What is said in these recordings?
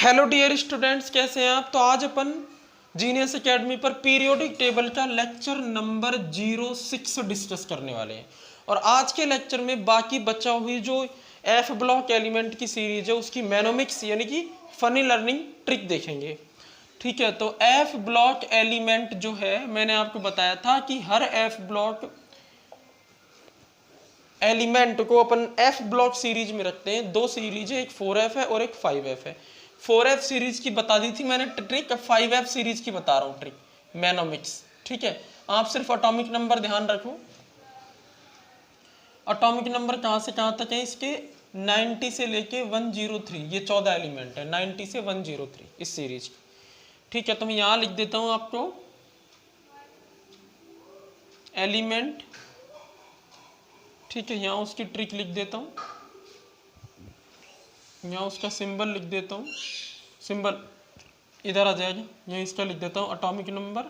Hello dear students, कैसे हैं आप। तो आज अपन जीनियस एकेडमी पर पीरियोडिक टेबल का लेक्चर नंबर 06 डिस्कस करने वाले हैं। और आज के लेक्चर में बाकी बचा हुई जो एफ ब्लॉक एलिमेंट की सीरीज है उसकी मैनोमिक्स यानी कि फनी लर्निंग ट्रिक देखेंगे। ठीक है, तो एफ ब्लॉक एलिमेंट जो है मैंने आपको बताया था कि हर एफ ब्लॉक एलिमेंट को अपन एफ ब्लॉक सीरीज में रखते हैं। दो सीरीज है, एक 4F है और एक 5F है। 4F सीरीज की बता दी थी मैंने ट्रिक, 5F सीरीज की बता रहा हूँ ट्रिक, मैनोमिक्स। ठीक है, आप सिर्फ एटॉमिक नंबर ध्यान रखो। एटॉमिक नंबर कहाँ से कहाँ तक है इसके, 90 से लेके 103, ये 14 एलिमेंट है 90 से 103 इस सीरीज की। ठीक है, तो मैं यहाँ लिख देता हूँ आपको एलिमेंट। ठीक है, यहाँ उसकी ट्रिक लिख देता हूँ, यहाँ उसका सिंबल लिख देता हूँ, सिंबल इधर आ जाएगा, यहाँ इसका लिख देता हूँ एटॉमिक नंबर,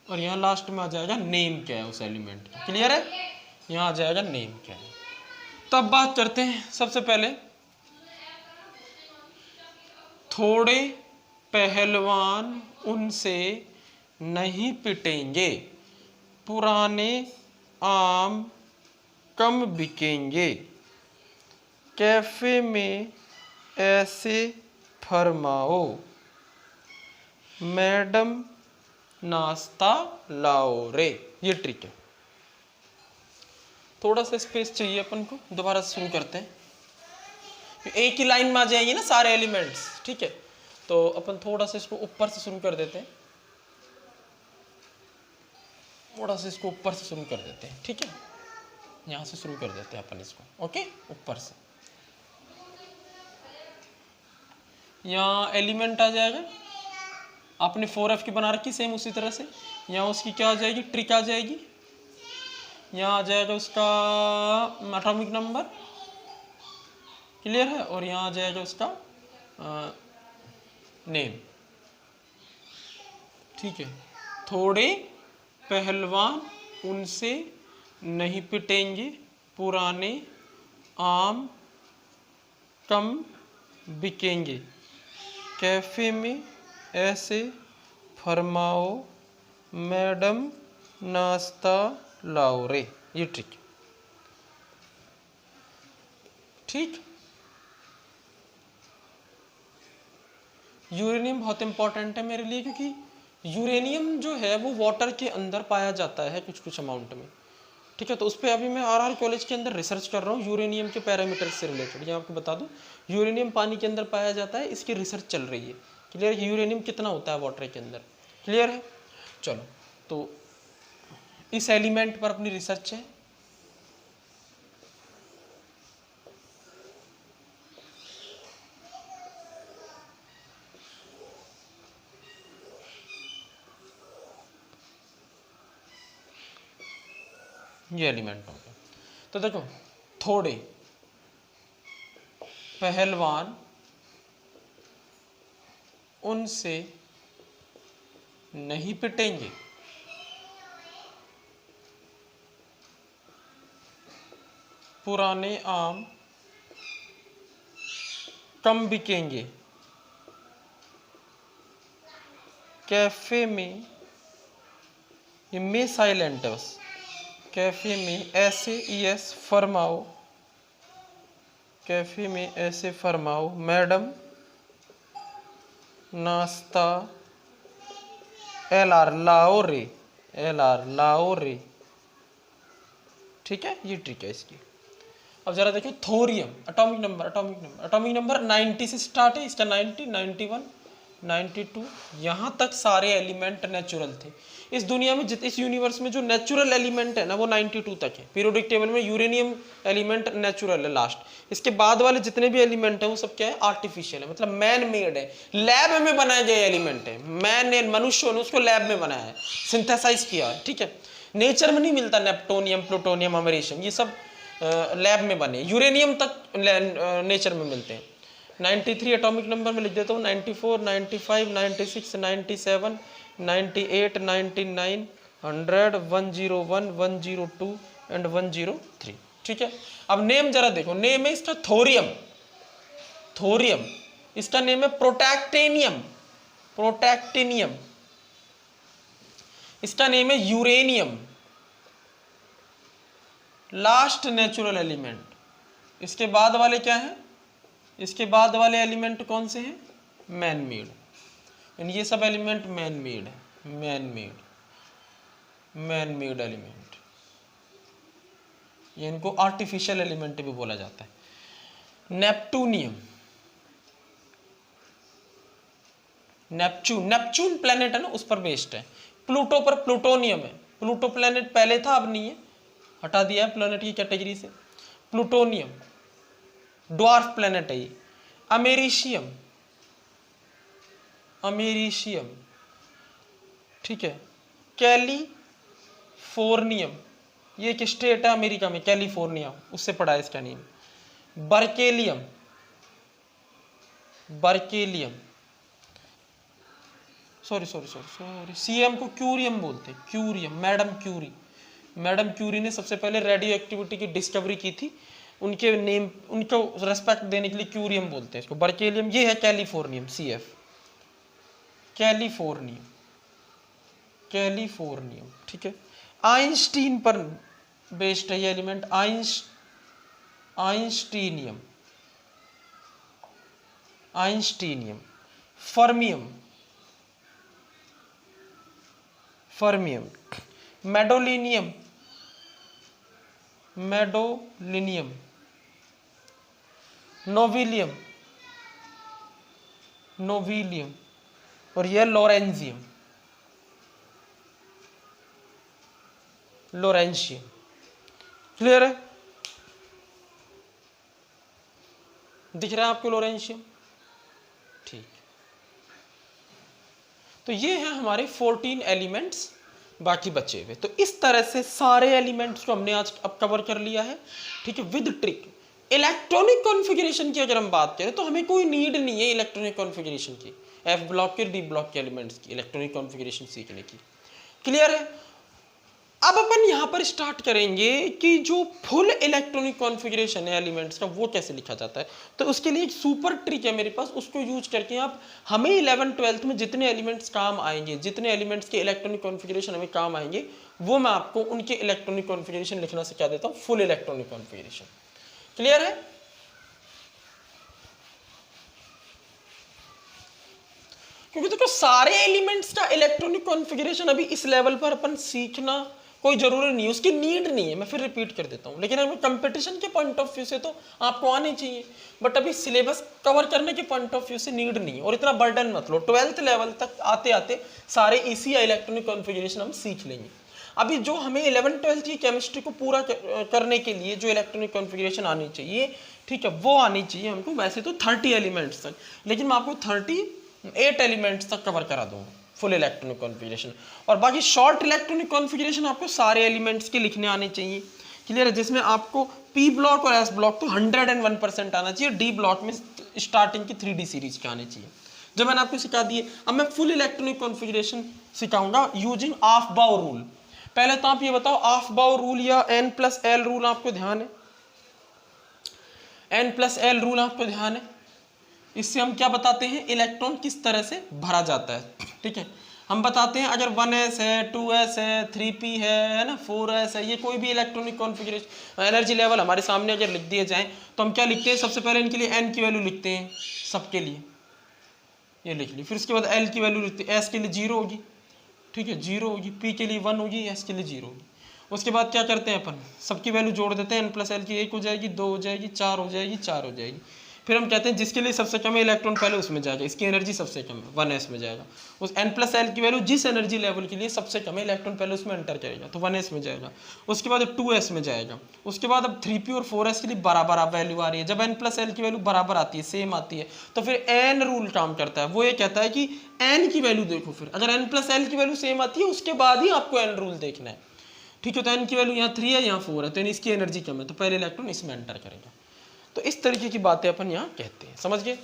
और यहाँ लास्ट में आ जाएगा नेम क्या है उस एलिमेंट का। क्लियर है, यहाँ आ जाएगा नेम क्या है। तो अब बात करते हैं सबसे पहले, थोड़े पहलवान उनसे नहीं पिटेंगे, पुराने आम कम बिकेंगे, कैफे में ऐसे फरमाओ, मैडम नाश्ता लाओ रे। ये ट्रिक है। थोड़ा सा स्पेस चाहिए अपन को, दोबारा शुरू करते हैं। एक ही लाइन में आ जाएंगे ना सारे एलिमेंट्स। ठीक है, तो अपन थोड़ा सा इसको ऊपर से शुरू कर देते हैं, थोड़ा सा इसको ऊपर से शुरू कर देते हैं। ठीक है, यहां से शुरू कर देते हैं अपन इसको। ओके, ऊपर से यहाँ एलिमेंट आ जाएगा, आपने 4F की बना रखी सेम उसी तरह से। यहाँ उसकी क्या आ जाएगी, ट्रिक आ जाएगी। यहाँ आ जाएगा उसका एटॉमिक नंबर, क्लियर है, और यहाँ आ जाएगा उसका नेम। ठीक है, थोड़े पहलवान उनसे नहीं पिटेंगे, पुराने आम कम बिकेंगे, कैफे में ऐसे फरमाओ, मैडम नाश्ता लाओ रे। ये ट्रिक। ठीक, यूरेनियम बहुत इंपॉर्टेंट है मेरे लिए, क्योंकि यूरेनियम जो है वो वाटर के अंदर पाया जाता है कुछ कुछ अमाउंट में। ठीक है, तो उस पर अभी मैं RR कॉलेज के अंदर रिसर्च कर रहा हूँ यूरेनियम के पैरामीटर से रिलेटेड। ये आपको बता दूं, यूरेनियम पानी के अंदर पाया जाता है, इसकी रिसर्च चल रही है। क्लियर है, यूरेनियम कितना होता है वाटर के अंदर। क्लियर है, चलो, तो इस एलिमेंट पर अपनी रिसर्च है। ये एलिमेंट हो गया। तो देखो, थोड़े पहलवान उनसे नहीं पिटेंगे, पुराने आम कम बिकेंगे, कैफे में, ये में साइलेंट है बस, कैफे में ऐसे ES फरमाओ, कैफे में ऐसे फरमाओ, मैडम नाश्ता LR लाओ रे, LR लाओ रे। ठीक है, ये ट्रिक है इसकी। अब जरा देखो, thorium atomic number, atomic number 90 से स्टार्ट है इसका, 90, 91, 92, यहाँ तक सारे एलिमेंट नेचुरल थे। इस दुनिया में इस यूनिवर्स में जो नेचुरल एलिमेंट है ना वो 92 तक है। पीरियोडिक टेबल में यूरेनियम एलिमेंट नेचुरल है लास्ट। इसके बाद वाले जितने भी एलिमेंट हैं वो सब क्या है, आर्टिफिशियल है, मतलब मैन मेड है, लैब में बनाए गए एलिमेंट है। मैन ने, मनुष्यों ने उसको लैब में बनाया है, सिंथेसाइज किया है। ठीक है, नेचर में नहीं मिलता, नेप्टोनियम, प्लूटोनियम, अमेरिशियम, ये सब लैब में बने। यूरेनियम तक नेचर में मिलते हैं। 93 एटॉमिक नंबर में लिख देता हूँ, 94, 95, 96, 97, 98, 99, 100, 101, 102 एंड 103। ठीक है, अब नेम जरा देखो, नेम है इसका थोरियम। थोरियम, इसका नेम है प्रोटैक्टेनियम, प्रोटैक्टेनियम, इसका नेम है यूरेनियम, लास्ट नेचुरल एलिमेंट। इसके बाद वाले क्या हैं, इसके बाद वाले एलिमेंट कौन से हैं, मैन मेड, यानी ये सब एलिमेंट मैन मेड है, मैन मेड एलिमेंट, ये इनको आर्टिफिशियल एलिमेंट भी बोला जाता है। नेपटूनियम, नेपच्यून प्लेनेट है ना, उस पर बेस्ड है। प्लूटो पर प्लूटोनियम है, प्लूटो प्लेनेट पहले था अब नहीं है, हटा दिया है प्लेनेट की कैटेगरी से। प्लूटोनियम ड्वार्फ प्लेनेट है ये। अमेरिशियम, अमेरिशियम, ठीक है। कैलिफोर्नियम, ये एक स्टेट है अमेरिका में, कैलिफोर्निया, उससे पड़ा है इसका name. Berkelium, berkelium, sorry Cm को क्यूरियम बोलते हैं, curium, madam Curie, madam Curie ने सबसे पहले रेडियो एक्टिविटी की डिस्कवरी की थी, उनके नेम, उनको रेस्पेक्ट देने के लिए क्यूरियम बोलते हैं इसको। बर्केलियम ये है कैलिफोर्नियम, सीएफ, कैलिफोर्नियम, कैलिफोर्नियम, ठीक है। आइंस्टीन पर बेस्ड है ये element, einsteinium, einsteinium. Fermium, fermium. Mendelevium, mendelevium. Nobelium, nobelium. और यह लोरेंजियम, लोरेंशियम। क्लियर है, दिख रहा है आपको लोरेंशियम, ठीक। तो ये है हमारे 14 एलिमेंट्स बाकी बचे हुए। तो इस तरह से सारे एलिमेंट्स को हमने आज अब कवर कर लिया है, ठीक है, विद ट्रिक। इलेक्ट्रॉनिक कॉन्फ़िगरेशन की अगर हम बात करें तो हमें कोई नीड नहीं है इलेक्ट्रॉनिक कॉन्फ़िगरेशन की, एफ ब्लॉक के डी ब्लॉक के एलिमेंट्स की इलेक्ट्रॉनिक कॉन्फ़िगरेशन सीखने की। क्लियर है। अब अपन यहाँ पर स्टार्ट करेंगे कि जो फुल इलेक्ट्रॉनिक कॉन्फ़िगरेशन है एलिमेंट्स का वो कैसे लिखा जाता है। तो उसके लिए एक सुपर ट्रिक है मेरे पास, उसको यूज करके आप हमें 11th-12th में जितने एलिमेंट्स काम आएंगे, जितने एलिमेंट्स के इलेक्ट्रॉनिक कॉन्फ़िगरेशन हमें काम आएंगे, वो मैं आपको उनके इलेक्ट्रॉनिक कॉन्फ़िगरेशन लिखना सिखा देता हूँ, फुल इलेक्ट्रॉनिक कॉन्फ़िगरेशन। क्लियर है। क्योंकि देखो सारे एलिमेंट्स का इलेक्ट्रॉनिक कॉन्फ़िगरेशन अभी इस लेवल पर अपन सीखना कोई जरूरी नहीं है, उसकी नीड नहीं है, मैं फिर रिपीट कर देता हूँ। लेकिन हमें कंपटीशन के पॉइंट ऑफ व्यू से तो आपको आनी चाहिए, बट अभी सिलेबस कवर करने के पॉइंट ऑफ व्यू से नीड नहीं है। और इतना बर्डन मत लो, 12th लेवल तक आते आते सारे इसी इलेक्ट्रॉनिक कॉन्फ़िगरेशन हम सीख लेंगे। अभी जो हमें 11th-12th की केमिस्ट्री को पूरा करने के लिए जो इलेक्ट्रॉनिक कॉन्फ़िगरेशन आनी चाहिए, ठीक है, वो आनी चाहिए हमको। वैसे तो 30 एलिमेंट्स तक, लेकिन मैं आपको 38 एलिमेंट्स तक कवर करा दूंगा फुल इलेक्ट्रॉनिक कॉन्फ़िगरेशन। और बाकी शॉर्ट इलेक्ट्रॉनिक कॉन्फ़िगरेशन आपको सारे एलिमेंट्स के लिखने आने चाहिए। क्लियर है, जिसमें आपको पी ब्लॉक और एस ब्लॉक तो 101% आना चाहिए, डी ब्लॉक में स्टार्टिंग की 3D सीरीज के आने चाहिए, जो मैंने आपको सिखा दिए। अब मैं फुल इलेक्ट्रॉनिक कॉन्फ़िगरेशन सिखाऊंगा यूजिंग ऑफ बाउ रूल। पहले तो आप ये बताओ, ऑफ बाउ रूल या N+L रूल आपको ध्यान है? N+L रूल आपको ध्यान है? इससे हम क्या बताते हैं, इलेक्ट्रॉन किस तरह से भरा जाता है। ठीक है, हम बताते हैं अगर 1s है, 2s है, 3p है ना, 4s है, ये कोई भी इलेक्ट्रॉनिक कॉन्फ़िगरेशन एनर्जी लेवल हमारे सामने अगर लिख दिए जाएं तो हम क्या लिखते हैं, सबसे पहले इनके लिए n की वैल्यू लिखते हैं, सबके लिए ये लिख ली। फिर उसके बाद l की वैल्यू लिखते हैं, s के लिए 0 होगी, ठीक है, 0 होगी, p के लिए 1 होगी, s के लिए 0 होगी। उसके बाद क्या करते हैं अपन, सबकी वैल्यू जोड़ देते हैं, n+L की 1 हो जाएगी, 2 हो जाएगी, 4 हो जाएगी, 4 हो जाएगी। फिर हम कहते हैं जिसके लिए सबसे कम है इलेक्ट्रॉन पहले उसमें जाएगा, इसकी एनर्जी सबसे कम है, 1s में जाएगा। उस N+L की वैल्यू जिस एनर्जी लेवल के लिए सबसे कम है इलेक्ट्रॉन पहले उसमें एंटर करेगा, तो 1s में जाएगा। उसके बाद 2s में जाएगा। उसके बाद अब 3p और 4s के लिए बराबर वैल्यू आ रही है। जब N+L की वैल्यू बराबर आती है, सेम आती है, तो फिर n रूल काम करता है। वो ये कहता है कि n की वैल्यू देखो, फिर अगर N+L की वैल्यू सेम आती है उसके बाद ही आपको n रूल देखना है। ठीक है, तो n की वैल्यू यहाँ 3 है, यहाँ 4 है, तो इसकी एनर्जी कम है, तो पहले इलेक्ट्रॉन इसमें एंटर करेगा। तो इस तरीके की बातें अपन यहाँ कहते हैं, समझ गए।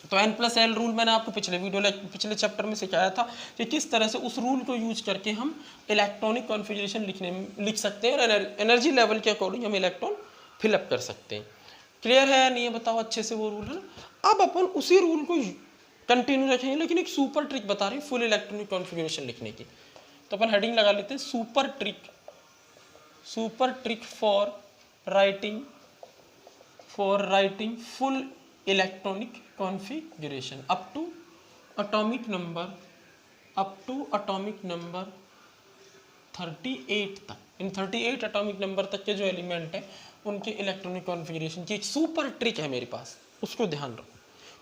तो N+L रूल मैंने आपको पिछले चैप्टर में सिखाया था कि किस तरह से उस रूल को यूज करके हम इलेक्ट्रॉनिक कॉन्फ़िगरेशन लिख सकते हैं और एनर्जी लेवल के अकॉर्डिंग हम इलेक्ट्रॉन फिलअप कर सकते हैं। क्लियर है या नहीं है बताओ अच्छे से, वो रूल है ना। अब अपन उसी रूल को कंटिन्यू रखेंगे, लेकिन एक सुपर ट्रिक बता रहे हैं फुल इलेक्ट्रॉनिक कॉन्फ़िगरेशन लिखने की। तो अपन हेडिंग लगा लेते हैं super trick for writing full electronic configuration up to atomic number 38 तक। इन 38 एटॉमिक नंबर तक के जो एलिमेंट हैं उनके इलेक्ट्रॉनिक कॉन्फ़िगरेशन की एक सुपर ट्रिक है मेरे पास, उसको ध्यान रखो,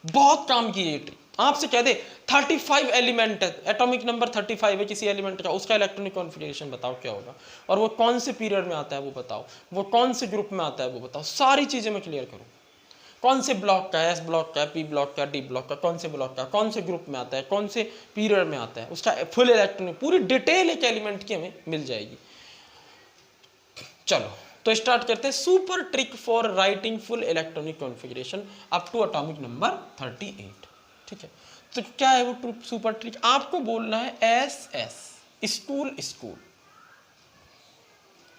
बहुत काम की है ये ट्रिक। आपसे कह दे 35 एलिमेंट है, एटॉमिक नंबर 35 है किसी एलिमेंट का, उसका इलेक्ट्रॉनिक कॉन्फ़िगरेशन बताओ क्या होगा, और वो कौन से पीरियड में आता है वो बताओ, वो कौन से ग्रुप में आता है वो बताओ, सारी चीज़ें मैं क्लियर करूँ। कौन से ब्लॉक का है, एस ब्लॉक का है, पी ब्लॉक का, डी ब्लॉक का, कौन से ब्लॉक का, कौन से ग्रुप में आता है, कौन से पीरियड में आता है, उसका फुल इलेक्ट्रॉनिक पूरी डिटेल एक एलिमेंट की हमें मिल जाएगी। चलो तो स्टार्ट करते हैं super trick for writing full electronic configuration up to atomic number 38। ठीक है, तो क्या है वो सुपर ट्रिक? आपको बोलना है एस एस स्कूल।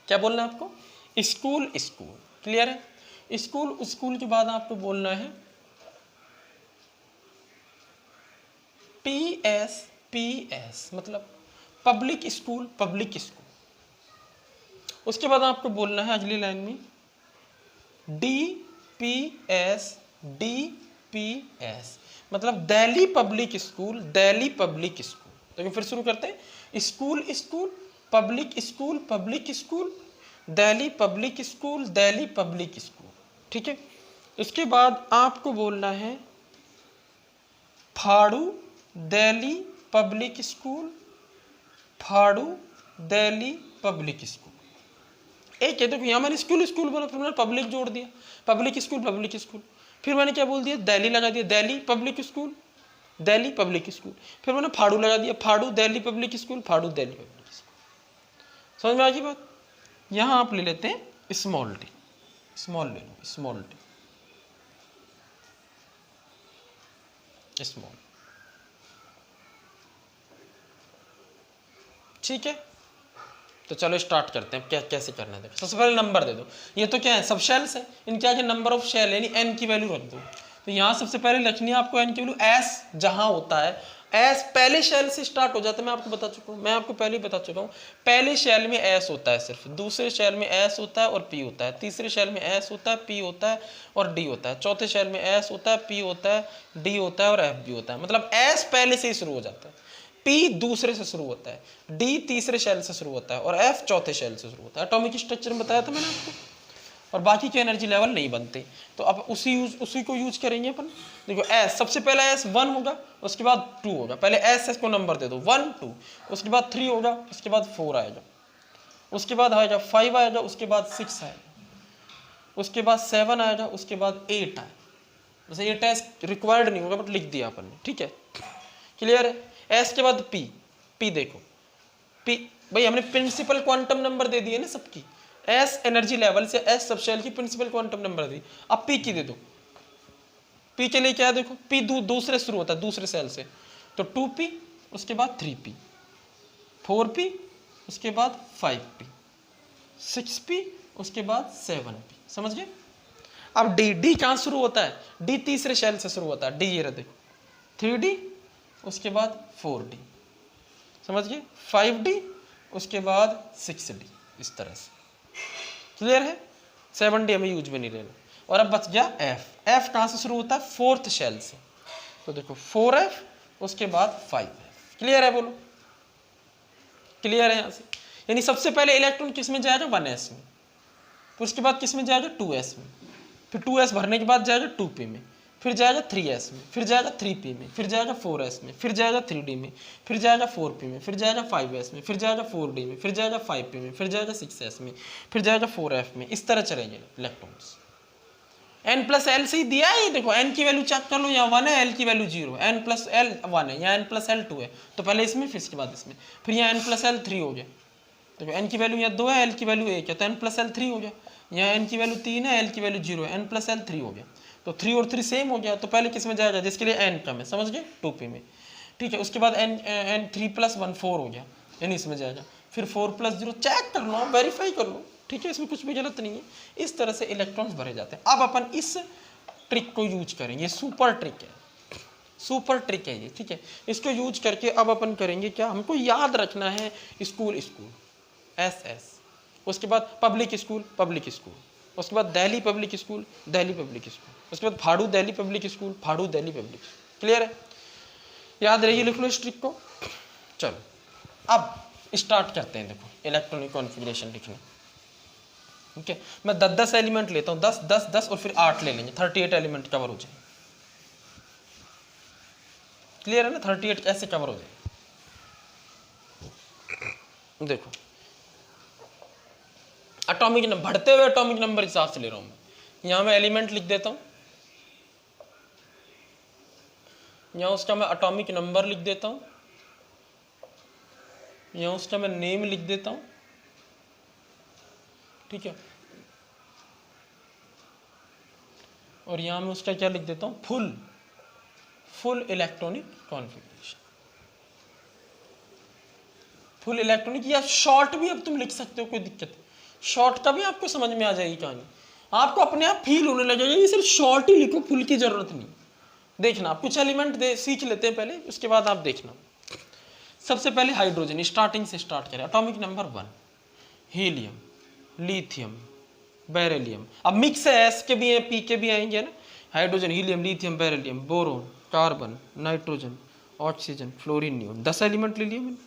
क्या बोलना है आपको? स्कूल। क्लियर है? स्कूल के बाद आपको बोलना है पीएस मतलब पब्लिक स्कूल। उसके बाद आपको बोलना है अगली लाइन में डीपीएस मतलब दिल्ली पब्लिक स्कूल। तो फिर शुरू करते हैं school public school Delhi public school. ठीक है, उसके बाद आपको बोलना है फाड़ू दिल्ली पब्लिक स्कूल। एक है, देखो यहाँ मैंने स्कूल बोला, फिर मैंने पब्लिक जोड़ दिया, पब्लिक स्कूल, फिर मैंने क्या बोल दिया, दिल्ली लगा दिया, दिल्ली पब्लिक स्कूल। फिर मैंने फाड़ू लगा दिया, फाड़ू दिल्ली पब्लिक स्कूल। समझ में आ गई बात? यहाँ आप ले लेते हैं स्मॉल टी। ठीक है, तो चलो स्टार्ट करते हैं। क्या कैसे करना है? सबसे पहले नंबर दे दो। ये तो क्या है, सब शेल्स है, इनके आगे नंबर ऑफ शेल यानी एन की वैल्यू रख दो। तो यहाँ सबसे पहले लिखनी है आपको एन की वैल्यू। एस जहाँ होता है, एस पहले शेल से स्टार्ट हो जाता है। मैं आपको बता चुका हूँ, पहले हूँ। पहले शेल में एस होता है सिर्फ, दूसरे शेल में एस होता है और पी होता है, तीसरे शेल में एस होता है, पी होता है और डी होता है, चौथे शेल में एस होता है, पी होता है, डी होता है और एफ भी होता है। मतलब एस पहले से ही शुरू हो जाता है, पी दूसरे से शुरू होता है, डी तीसरे शेल से शुरू होता है और एफ चौथे शेल से शुरू होता है। एटॉमिक स्ट्रक्चर में बताया था मैंने आपको, और बाकी के एनर्जी लेवल नहीं बनते। तो अब उसी को यूज करेंगे अपन। देखो एस, सबसे पहले एस 1 होगा, उसके बाद 2 होगा। पहले एस को नंबर दे दो 1 2, उसके बाद 3 होगा, उसके बाद 4 आएगा, उसके बाद आएगा 5 आएगा, उसके बाद 6 आएगा, उसके बाद 7 आएगा, उसके बाद 8 आएगा। वैसे 8 एस रिक्वायर्ड नहीं होगा बट लिख दिया अपन ने। ठीक है, क्लियर है? एस के बाद पी देखो, पी भाई हमने प्रिंसिपल क्वांटम नंबर दे दिए ना सबकी, एस एनर्जी लेवल से एस सबशेल की प्रिंसिपल क्वांटम नंबर दी। अब पी की दे दो। पी के लिए क्या देखो, पी दूसरे शुरू होता है, दूसरे सेल से, तो 2p, उसके बाद 3p, 4p, उसके बाद 5p, 6p, उसके बाद 7p। समझ गए? अब डी कहाँ शुरू होता है? डी तीसरे शेल से शुरू होता है, डी ये रहा देखो, 3d, उसके बाद 4d, समझ गए? 5d, उसके बाद 6d, इस तरह से। क्लियर है? 7d हमें यूज में नहीं लेना। और अब बच गया एफ कहाँ से शुरू होता है? 4th शेल से, तो देखो 4f, उसके बाद 5f। क्लियर है? बोलो क्लियर है यहाँ से? यानी सबसे पहले इलेक्ट्रॉन किस में जाएगा? 1s में, फिर उसके बाद किस में जाएगा? 2s में, फिर 2s भरने के बाद जाएगा 2p में, फिर जाएगा 3s में, फिर जाएगा 3p में, फिर जाएगा 4s में, फिर जाएगा 3d में, फिर जाएगा 4p में, फिर जाएगा 5s में, फिर जाएगा 4d में, फिर जाएगा 5p में, फिर जाएगा 6s में, फिर जाएगा 4f में। इस तरह चलेंगे इलेक्ट्रॉन्स। n प्लस एल से ही दिया है, ये देखो n की वैल्यू चेक कर लो, यहाँ 1 है, l की वैल्यू 0 है, n प्लस एल 1 है, यहाँ n प्लस एल 2 है, तो पहले इसमें फिर इसके बाद इसमें, फिर यहाँ n प्लस एल 3 हो गया। देखो n की वैल्यू यहाँ 2 है, l की वैल्यू 1 है, तो n प्लस एल 3 हो गया। यहाँ n की वैल्यू 3 है, l की वैल्यू 0 है, n प्लस एल 3 हो गया। तो 3 और 3 सेम हो गया, तो पहले किस में जाएगा? जिसके लिए n कम है, समझ गए? 2p में। ठीक है, उसके बाद n 3 + 1 4 हो गया, यानी इसमें जाएगा। फिर 4 + 0 चेक कर लो, वेरीफाई कर लो, ठीक है, इसमें कुछ भी गलत नहीं है। इस तरह से इलेक्ट्रॉन्स भरे जाते हैं। अब अपन इस ट्रिक को यूज करेंगे, सुपर ट्रिक है, सुपर ट्रिक है ये, ठीक है। इसको यूज करके अब अपन करेंगे क्या, हमको याद रखना है स्कूल स्कूल एस एस, उसके बाद पब्लिक स्कूल पब्लिक स्कूल, उसके बाद Delhi public school Delhi public school, उसके बाद फाड़ू दिल्ली पब्लिक स्कूल फाड़ू दिल्ली पब्लिक स्कूल। क्लियर है, याद रहिए, लिख लो इस ट्रिक को। चलो अब स्टार्ट करते हैं, देखो इलेक्ट्रॉनिक कॉन्फ़िगरेशन लिखना। ठीक है, मैं 10 एलिमेंट लेता हूँ, 10 10 10 और फिर 8 ले लेंगे, 38 एलिमेंट कवर हो जाए। क्लियर है ना, 38 ऐसे कवर हो जाए। देखो एटॉमिक नंबर, बढ़ते हुए एटॉमिक नंबर हिसाब से ले रहा हूं मैं। यहां मैं एलिमेंट लिख देता हूं, यहां उसका मैं एटॉमिक नंबर लिख देता हूं, यहां उसका मैं नेम लिख देता हूं, ठीक है, और यहां मैं उसका क्या लिख देता हूं, full electronic configuration, full electronic, या शॉर्ट भी अब तुम लिख सकते हो, कोई दिक्कत है, शॉर्ट का भी आपको समझ में आ जाएगी कहानी, आपको अपने आप फील होने लगेगा, ये सिर्फ शॉर्ट ही लिखो, फुल की जरूरत नहीं। देखना, कुछ एलिमेंट सीख लेते हैं पहले, उसके बाद आप देखना। सबसे पहले हाइड्रोजन, स्टार्टिंग से स्टार्ट करें। Atomic number 1 helium, lithium, beryllium. अब मिक्स है, एस के भी हैं, पी के भी आएंगे ना, hydrogen, helium, lithium, beryllium, boron, carbon, nitrogen, oxygen, fluorine, neon. 10 element ले लिए मैंने।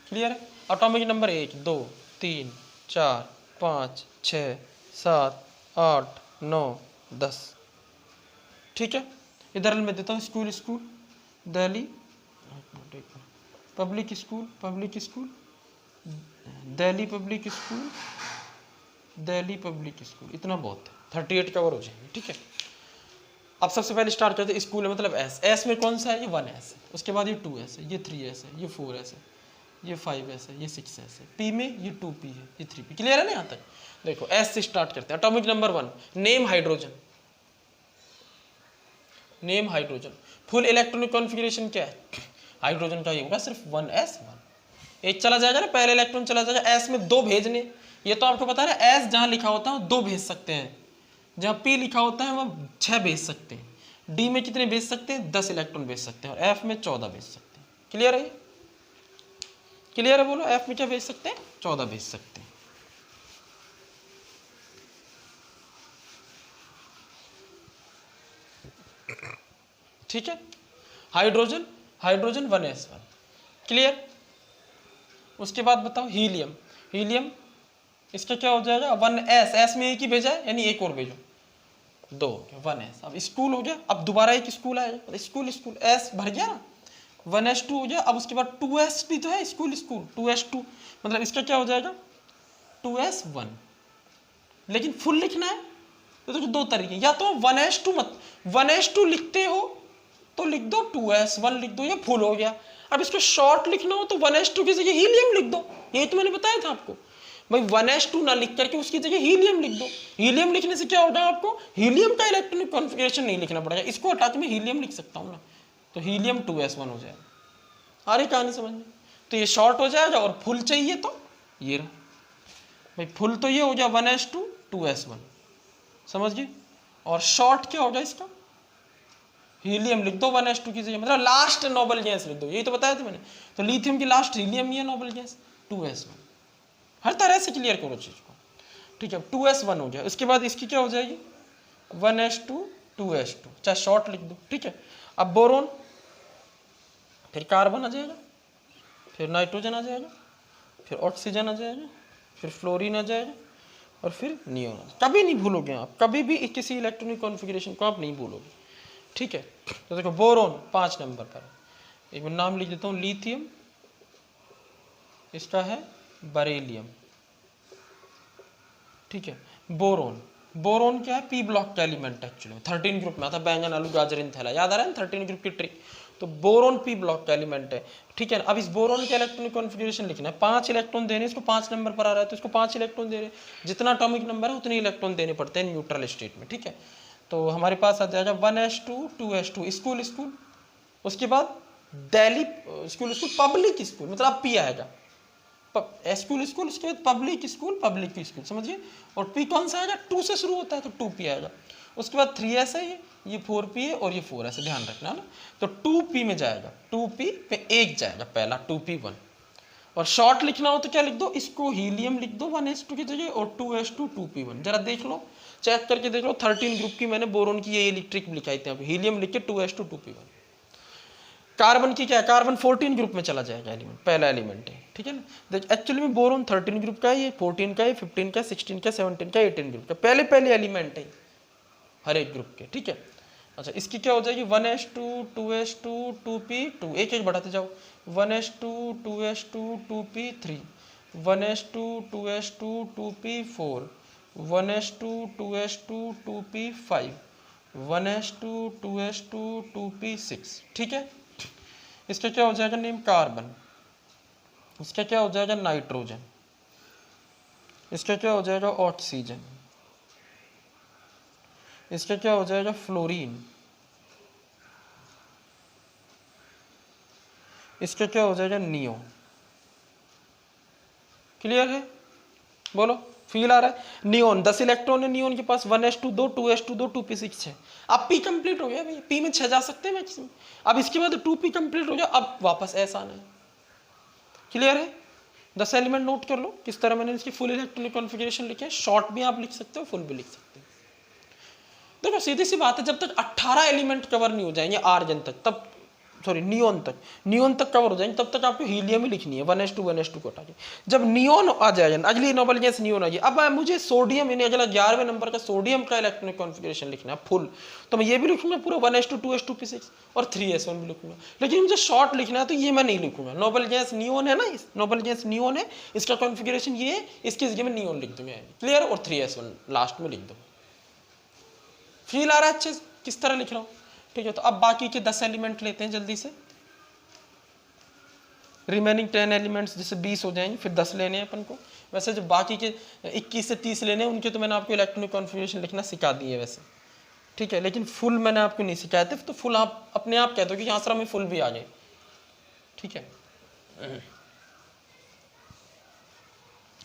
क्लियर है। Atomic number 1 2 3 4 5 6 7 8 9 10। ठीक है, इधर मैं देता हूँ school school Delhi public school Delhi public school Delhi public school. इतना बहुत है, 38 कवर हो जाएंगे। ठीक है, अब सबसे पहले स्टार्ट करते हैं स्कूल है, मतलब एस। एस में कौन सा है, ये 1S है, उसके बाद ये 2S है, ये 3S है, ये 4S है, ये 5S है, ये 6S है। पी में ये 2P है, ये 3P। क्लियर है ना यहाँ तक। देखो एस से स्टार्ट करते हैं। Atomic number 1 name hydrogen, name hydrogen. Full electronic configuration क्या है, हाइड्रोजन का ये होगा सिर्फ 1s1, एक चला जाएगा ना, पहले इलेक्ट्रॉन चला जाएगा। एस में 2 भेजने, ये तो आपको पता है, एस जहां लिखा होता है 2 भेज सकते हैं, जहां पी लिखा होता है वह 6 भेज सकते हैं। डी में कितने भेज सकते हैं, 10 इलेक्ट्रॉन भेज सकते हैं, और एफ में 14 भेज सकते हैं। क्लियर है, क्लियर है, बोलो एफ में क्या भेज सकते हैं, 14 भेज सकते हैं। ठीक है, हाइड्रोजन 1s1। क्लियर। उसके बाद बताओ हीलियम, हीलियम इसका क्या हो जाएगा, 1s, एस में एक ही भेजा है, यानी एक और भेजो, 2 हो गया, 1s। अब स्कूल हो गया, अब दोबारा एक स्कूल आएगा, स्कूल एस भर गया ना, 1s2 हो गया। अब उसके बाद 2s भी तो है, स्कूल 2s2, मतलब इसका क्या हो जाएगा, 2s1। लेकिन फुल लिखना है तो देखो 2 तरीके, या तो 1s2 मत 1s2 लिखते हो तो लिख दो 2s1 लिख दो, ये फुल हो गया। अब इसको शॉर्ट लिखना हो तो 1s2 की जगह हीलियम लिख दो, यही तो मैंने बताया था आपको भाई, 1s2 ना लिख करके उसकी जगह हीलियम लिख दो। हीलियम लिखने से क्या होगा, आपको हीलियम का इलेक्ट्रॉनिक कॉन्फ़िगरेशन नहीं लिखना पड़ेगा, इसको हटा के मैं हीलियम लिख सकता हूँ ना, तो हीलियम 2s1 हो जाएगा। आ रही कहानी समझ में, तो ये शॉर्ट हो जाएगा, और फुल चाहिए तो ये रहा भाई, फुल तो ये हो गया 1s2 2s1, समझ गए। और शॉर्ट क्या होगा इसका, हीलियम लिख दो 1s2 की जगह, मतलब लास्ट नोबल गैस लिख दो, यही तो बताया था मैंने। तो लिथियम की लास्ट हीलियम ही है नोबल गैस, 2s1। हर तरह से क्लियर करो चीज को। ठीक है, 2s1 हो गया। उसके बाद इसकी क्या हो जाएगी, 1s2 2s2, चाहे शॉर्ट लिख दो। ठीक है, अब बोरोन, फिर कार्बन आ जाएगा, फिर नाइट्रोजन आ जाएगा, फिर ऑक्सीजन आ जाएगा, फिर फ्लोरीन आ जाएगा, और फिर नियोन। कभी नहीं भूलोगे आप, कभी भी किसी इलेक्ट्रॉनिक कॉन्फ़िगरेशन को आप नहीं भूलोगे। ठीक है, तो देखो बोरोन 5 नंबर पर, एक बार नाम लिख देता हूँ, लिथियम, इसका है बेरिलियम। ठीक है, बोरोन क्या है, पी ब्लॉक का एलिमेंट एक्चुअली 13 ग्रुप में आता, बैंगन आलू गाजर इन थैला, याद आ रहा है 13 ग्रुप की ट्रिक। तो बोरोन पी ब्लॉक का एलिमेंट है। ठीक है, अब इस बोरोन के इलेक्ट्रॉनिक कॉन्फ़िगरेशन लिखना है, 5 इलेक्ट्रॉन देने, इसको 5 नंबर पर आ रहा है तो इसको 5 इलेक्ट्रॉन दे रहे, जितना एटॉमिक नंबर है उतने इलेक्ट्रॉन देने पड़ते हैं न्यूट्रल स्टेट में। ठीक है, तो हमारे पास आ जाएगा 1s2 2s2 स्कूल, उसके बाद दिल्ली स्कूल पब्लिक स्कूल, मतलब पी आएगा, स्कूल स्कूल, उसके बाद पब्लिक स्कूल पब्लिक स्कूल, समझिए। और पी कौन सा आएगा, 2 से शुरू होता है तो 2p आएगा। उसके बाद 3s है, ये 4p है और ये 4s है, ध्यान रखना ना। तो 2p में जाएगा, 2p पे 1 जाएगा पहला, 2p1। और शॉर्ट लिखना हो तो क्या लिख दो, इसको हीलियम लिख दो 1s2 की जगह और 2s2 2p1। जरा देख लो, चेक करके देख लो, 13 ग्रुप की मैंने बोरोन की ये इलेक्ट्रिक लिखाई थी, हीलियम लिख के 2s2 2p1। कार्बन की क्या है, कार्बन 14 ग्रुप में चला जाएगा एलिमेंट, पहला एलिमेंट है, ठीक है ना। देख एक्चुअली में बोरोन 13 ग्रुप का है, ये 14 का है, 15 का, 16 का, 17 का, 18 ग्रुप का, पहले पहले एलिमेंट है हर एक ग्रुप के, ठीक है। अच्छा, इसकी क्या हो जाएगी, 1s2 2s2 2p2, एक एक बढ़ाते जाओ, 1s2 2s2 2p3, 1s2 2s2 2p4, 1s2 2s2 2p5, 1s2 2s2 2p6, ठीक है। इसका क्या हो जाएगा नेम, कार्बन। इसका क्या हो जाएगा, नाइट्रोजन। इसका क्या हो जाएगा, ऑक्सीजन। इसका क्या हो जाएगा, फ्लोरीन। इसका क्या हो जाएगा, नियोन। क्लियर है, बोलो, फील आ रहा है। नियोन 10 इलेक्ट्रॉन है नियोन के पास, 1s2 2 2s2 2 2p6 है। अब p कंप्लीट हो गया भैया, p में 6 जा सकते हैं मैक्सिमम। अब इसके बाद 2p कंप्लीट हो गया, अब वापस ऐसा आना है। क्लियर है, 10 एलिमेंट नोट कर लो किस तरह मैंने इसकी फुल इलेक्ट्रॉनिक कॉन्फ़िगरेशन लिखे है। शॉर्ट भी आप लिख सकते हो, फुल भी लिख सकते हो। देखो सीधी सी बात है, जब तक 18 एलिमेंट कवर नहीं हो जाएंगे आर्गन तक, तब सॉरी नियोन तक कवर हो जाएंगे, तब तक आपको हीलियम ही लिखनी है 1s2 1s2 को हटा के। जब नियोन आ जाएगा, अगली नोबल गैस नियोन आ गई, अब मुझे सोडियम, यानी अगला 11वें नंबर का सोडियम का इलेक्ट्रॉनिक कॉन्फ़िगरेशन लिखना है फुल, तो मैं ये भी लिखूंगा पूरा 1s2 2s2 p6 और 3s1 भी लिखूंगा। लेकिन मुझे शॉर्ट लिखना है तो ये मैं नहीं लिखूंगा। नोबल गैस नियोन है ना, नोबल गैस नियोन है, इसका कॉन्फ़िगरेशन ये है, इसकी जगह में नियोन लिख दूंगा, क्लियर। और 3s1 लास्ट में लिख दूंगा। फील आ रहा है अच्छे किस तरह लिख रहा हूँ, ठीक है। तो अब बाकी के 10 एलिमेंट लेते हैं जल्दी से, रिमेनिंग 10 एलिमेंट्स, जैसे 20 हो जाएंगे, फिर 10 लेने हैं अपन को। वैसे जो बाकी के 21 से 30 लेने हैं, उनके तो मैंने आपको इलेक्ट्रॉनिक कॉन्फ़िगरेशन लिखना सिखा दी है वैसे, ठीक है। लेकिन फुल मैंने आपको नहीं सिखाए थे, तो फुल आप अपने आप कह दो कि आंसर में फुल भी आ जाए, ठीक है।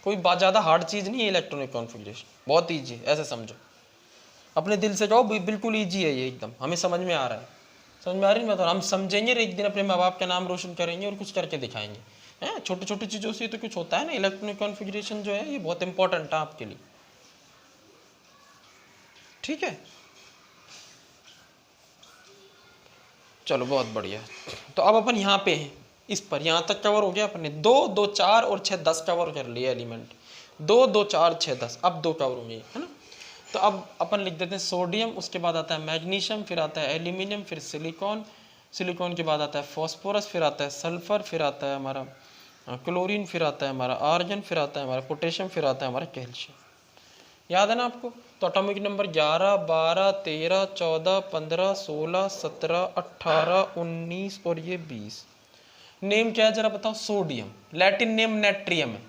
कोई ज़्यादा हार्ड चीज़ नहीं है इलेक्ट्रॉनिक कॉन्फ़िगरेशन, बहुत ईजी है, ऐसे समझो, अपने दिल से कहो बिल्कुल ईजी है ये, एकदम हमें समझ में आ रहा है। समझ में आ रही है, मतलब हम समझेंगे, एक दिन अपने माँ बाप का नाम रोशन करेंगे और कुछ करके दिखाएंगे। हैं, छोटी छोटी चीज़ों से तो कुछ होता है ना। इलेक्ट्रॉनिक कॉन्फ़िगरेशन जो है ये बहुत इंपॉर्टेंट है आपके लिए, ठीक है। चलो बहुत बढ़िया। तो अब अपन यहाँ पे हैं, इस पर यहाँ तक कवर हो गया अपने, 2 2 4 और 6 10 कवर कर लिए एलिमेंट, 2 2 4 6 10, अब 2 कवर होंगे, है ना। तो अब अपन लिख देते हैं सोडियम, उसके बाद आता है मैग्नीशियम, फिर आता है एल्यूमिनियम, फिर सिलिकॉन, सिलिकॉन के बाद आता है फॉस्फोरस, फिर आता है सल्फर, फिर आता है हमारा क्लोरीन, फिर आता है हमारा आर्गन, फिर आता है हमारा पोटेशियम, फिर आता है हमारा कैल्शियम। याद है ना आपको। तो एटॉमिक नंबर 11 12 13 14 15 16 17 18 19 और ये 20। नेम क्या है जरा बताओ, सोडियम। लैटिन नेम नेट्रियम है,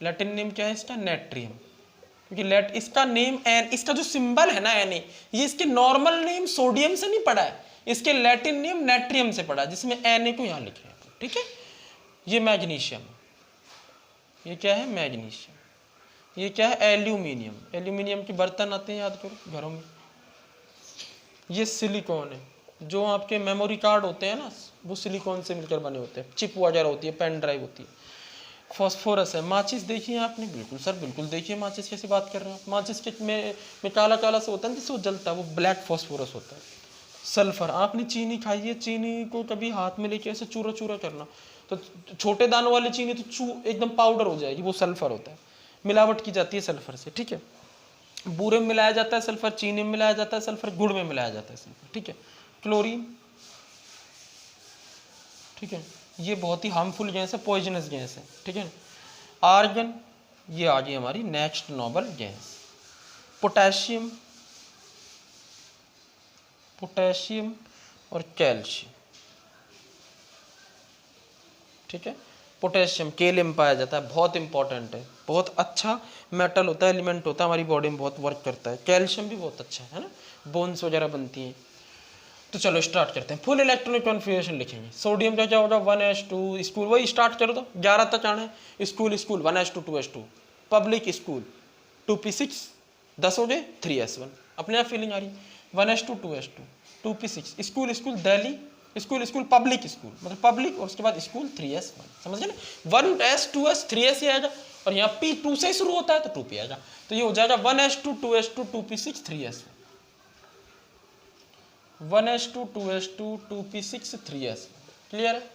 लैटिन नेम क्या है इसका, नेट्रियम। क्योंकि इसका नेम एन, इसका जो सिंबल है ना एन, ये इसके नॉर्मल नेम सोडियम से नहीं पड़ा है, इसके लैटिन नेम नेट्रियम से पड़ा है, जिसमें एन को यहाँ लिखे हैं, ठीक है। ये मैग्नीशियम, ये क्या है मैग्नीशियम, ये क्या है एल्यूमिनियम, एल्यूमिनियम के बर्तन आते हैं याद करो घरों में। ये सिलिकॉन है, जो आपके मेमोरी कार्ड होते हैं ना, वो सिलिकॉन से मिलकर बने होते हैं, चिप वगैरह होती है, पेन ड्राइव होती है। फॉस्फोरस है, माचिस देखिए आपने, बिल्कुल सर बिल्कुल देखिए, माचिस कैसी बात कर रहे हैं आप, माचिस के में काला काला से होता है जिससे वो जलता है, वो ब्लैक फॉस्फोरस होता है। सल्फर, आपने चीनी खाई है, चीनी को कभी हाथ में लेके ऐसे चूरा चूरा करना, तो छोटे दानों वाली चीनी तो एकदम पाउडर हो जाएगी, वो सल्फर होता है, मिलावट की जाती है सल्फर से, ठीक है। बूरे में मिलाया जाता है सल्फर, चीनी में मिलाया जाता है सल्फर, गुड़ में मिलाया जाता है सल्फर, ठीक है। क्लोरीन, ठीक है, ये बहुत ही हार्मफुल गैस है, पॉइजनस गैस है, ठीक है। आर्गन, ये आ गई हमारी next noble gas. Potassium, potassium और कैल्शियम, ठीक है। पोटेशियम केलियम पाया जाता है, बहुत इंपॉर्टेंट है, बहुत अच्छा मेटल होता है, एलिमेंट होता है, हमारी बॉडी में बहुत वर्क करता है। कैल्शियम भी बहुत अच्छा है ना, बोन्स वगैरह बनती हैं। तो चलो स्टार्ट करते हैं। फुल इलेक्ट्रॉनिक कॉन्फ़िगरेशन लिखेंगे। सोडियम का क्या होगा 1s2 स्कूल, वही स्टार्ट कर दो, 11 तक आना है। School school 1s2 2s2, public school 2p6, 10 हो गए 3s1, अपने आप फीलिंग आ रही। 1s2 2s2 2p6, school school Delhi, school school public school मतलब पब्लिक, और उसके बाद स्कूल 3s1, समझ गए ना। 1s 2s 3s ही आएगा, और यहाँ p2 से शुरू होता है तो 2p आएगा, तो ये हो जाएगा 1s2 2s2 2p6 3s1, 1s2 2s2 2p6 3s1, clear है।